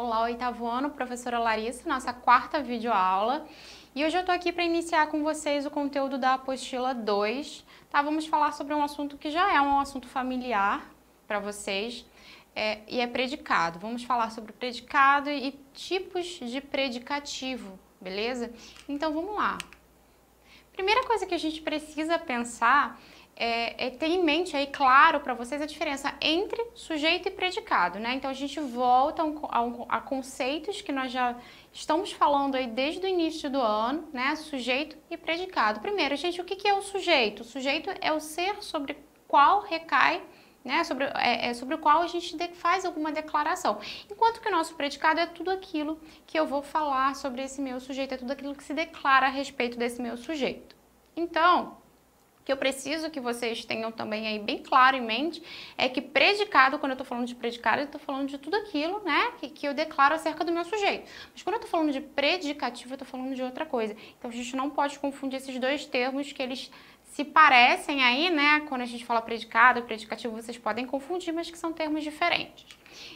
Olá, oitavo ano, professora Larissa, nossa quarta videoaula. E hoje eu tô aqui para iniciar com vocês o conteúdo da apostila 2, tá? Vamos falar sobre um assunto que já é um assunto familiar para vocês, e é predicado. Vamos falar sobre predicado e tipos de predicativo, beleza? Então vamos lá. Primeira coisa que a gente precisa pensar é ter em mente aí, claro, para vocês a diferença entre sujeito e predicado, né? Então a gente volta a conceitos que nós já estamos falando aí desde o início do ano, né? Sujeito e predicado. Primeiro, gente, o que é o sujeito? O sujeito é o ser sobre qual recai, né, sobre o qual a gente faz alguma declaração. Enquanto que o nosso predicado é tudo aquilo que eu vou falar sobre esse meu sujeito, é tudo aquilo que se declara a respeito desse meu sujeito. Então, o que eu preciso que vocês tenham também aí bem claro em mente é que predicado, quando eu tô falando de predicado, eu tô falando de tudo aquilo, né, que eu declaro acerca do meu sujeito. Mas quando eu tô falando de predicativo, eu tô falando de outra coisa. Então a gente não pode confundir esses dois termos, que eles se parecem aí, né, quando a gente fala predicado e predicativo, vocês podem confundir, mas que são termos diferentes.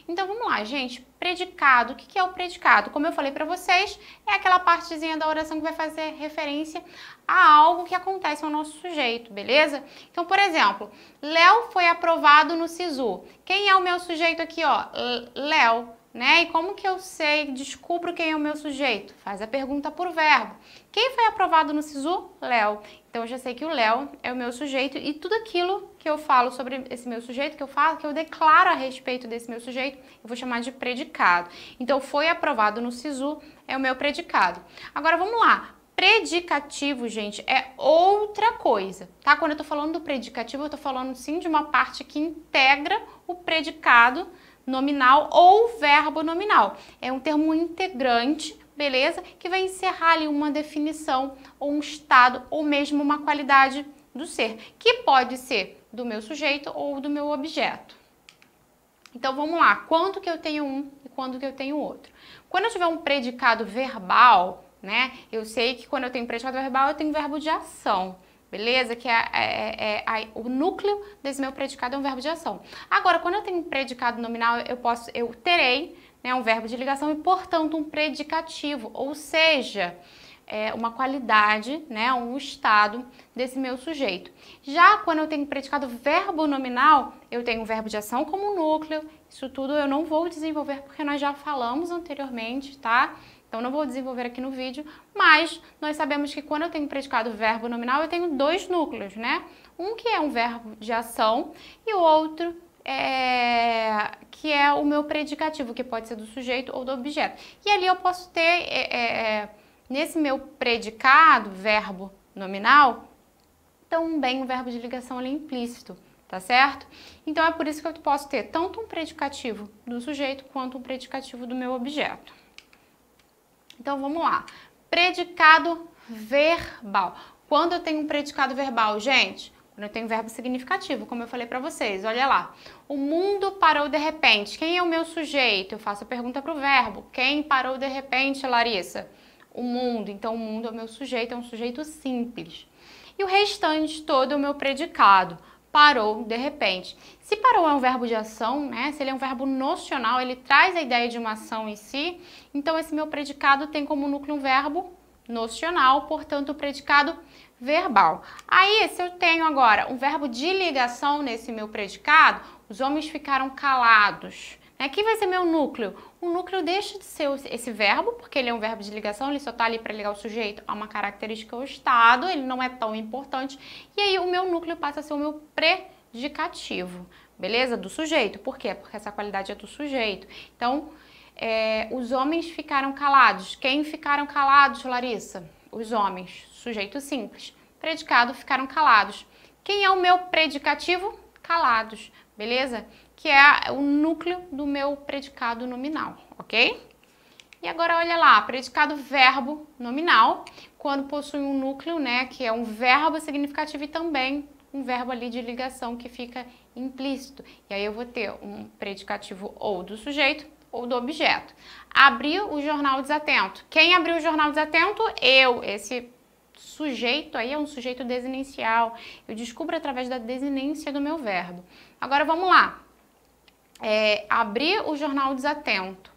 Então vamos lá, gente. Predicado, o que é o predicado? Como eu falei para vocês, é aquela partezinha da oração que vai fazer referência a algo que acontece ao nosso sujeito, beleza? Então, por exemplo, Léo foi aprovado no SISU. Quem é o meu sujeito aqui, ó? Léo, né? E como que eu sei, descubro quem é o meu sujeito? Faz a pergunta por verbo. Quem foi aprovado no SISU? Léo. Então eu já sei que o Léo é o meu sujeito e tudo aquilo que eu falo sobre esse meu sujeito, que eu declaro a respeito desse meu sujeito, eu vou chamar de predicado. Então foi aprovado no SISU é o meu predicado. Agora vamos lá. Predicativo, gente, é outra coisa, tá? Quando eu tô falando do predicativo, eu tô falando sim de uma parte que integra o predicado nominal ou verbo nominal. É um termo integrante, beleza? Que vai encerrar ali uma definição ou um estado ou mesmo uma qualidade do ser, que pode ser do meu sujeito ou do meu objeto. Então vamos lá, quando que eu tenho um e quando que eu tenho outro? Quando eu tiver um predicado verbal, né? Eu sei que quando eu tenho predicado verbal, eu tenho verbo de ação. Beleza? Que o núcleo desse meu predicado é um verbo de ação. Agora, quando eu tenho um predicado nominal, eu terei, né, um verbo de ligação e, portanto, um predicativo, ou seja, uma qualidade, né, um estado desse meu sujeito. Já quando eu tenho predicado verbo nominal, eu tenho um verbo de ação como núcleo. Isso tudo eu não vou desenvolver porque nós já falamos anteriormente, tá? Então, não vou desenvolver aqui no vídeo, mas nós sabemos que quando eu tenho predicado verbo nominal, eu tenho dois núcleos, né? Um que é um verbo de ação e o outro que é o meu predicativo, que pode ser do sujeito ou do objeto. E ali eu posso ter, nesse meu predicado, verbo nominal, também um verbo de ligação ali implícito, tá certo? Então, é por isso que eu posso ter tanto um predicativo do sujeito quanto um predicativo do meu objeto. Então, vamos lá. Predicado verbal. Quando eu tenho um predicado verbal, gente, quando eu tenho verbo significativo, como eu falei para vocês, olha lá. O mundo parou de repente. Quem é o meu sujeito? Eu faço a pergunta para o verbo. Quem parou de repente, Larissa? O mundo. Então, o mundo é o meu sujeito, é um sujeito simples. E o restante todo é o meu predicado. Parou de repente. Se parou é um verbo de ação, né? Se ele é um verbo nocional, ele traz a ideia de uma ação em si. Então, esse meu predicado tem como núcleo um verbo nocional, portanto, o predicado verbal. Aí, se eu tenho agora um verbo de ligação nesse meu predicado, os homens ficaram calados. Quem vai ser meu núcleo? O núcleo deixa de ser esse verbo, porque ele é um verbo de ligação, ele só está ali para ligar o sujeito a uma característica ou estado, ele não é tão importante. E aí o meu núcleo passa a ser o meu predicativo, beleza? Do sujeito. Por quê? Porque essa qualidade é do sujeito. Então, os homens ficaram calados. Quem ficaram calados, Larissa? Os homens. Sujeito simples. Predicado, ficaram calados. Quem é o meu predicativo? Calados, beleza? Que é o núcleo do meu predicado nominal, ok? E agora, olha lá, predicado verbo nominal, quando possui um núcleo, né, que é um verbo significativo e também um verbo ali de ligação que fica implícito. E aí eu vou ter um predicativo ou do sujeito ou do objeto. Abriu o jornal desatento. Quem abriu o jornal desatento? Eu. Esse sujeito aí é um sujeito desinencial. Eu descubro através da desinência do meu verbo. Agora, vamos lá. Abrir o jornal desatento.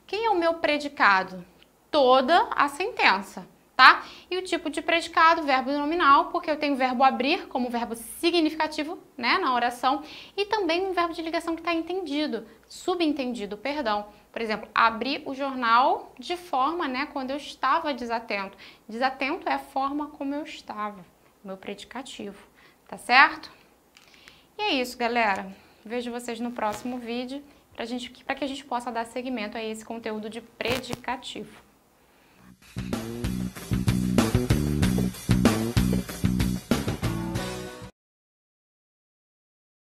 Quem é o meu predicado? Toda a sentença, tá? E o tipo de predicado, verbo nominal, porque eu tenho o verbo abrir como verbo significativo, né, na oração, e também um verbo de ligação que está entendido, subentendido, perdão. Por exemplo, abri o jornal de forma, né, quando eu estava desatento. Desatento é a forma como eu estava, meu predicativo, tá certo? E é isso, galera. Vejo vocês no próximo vídeo para que a gente possa dar seguimento a esse conteúdo de predicativo.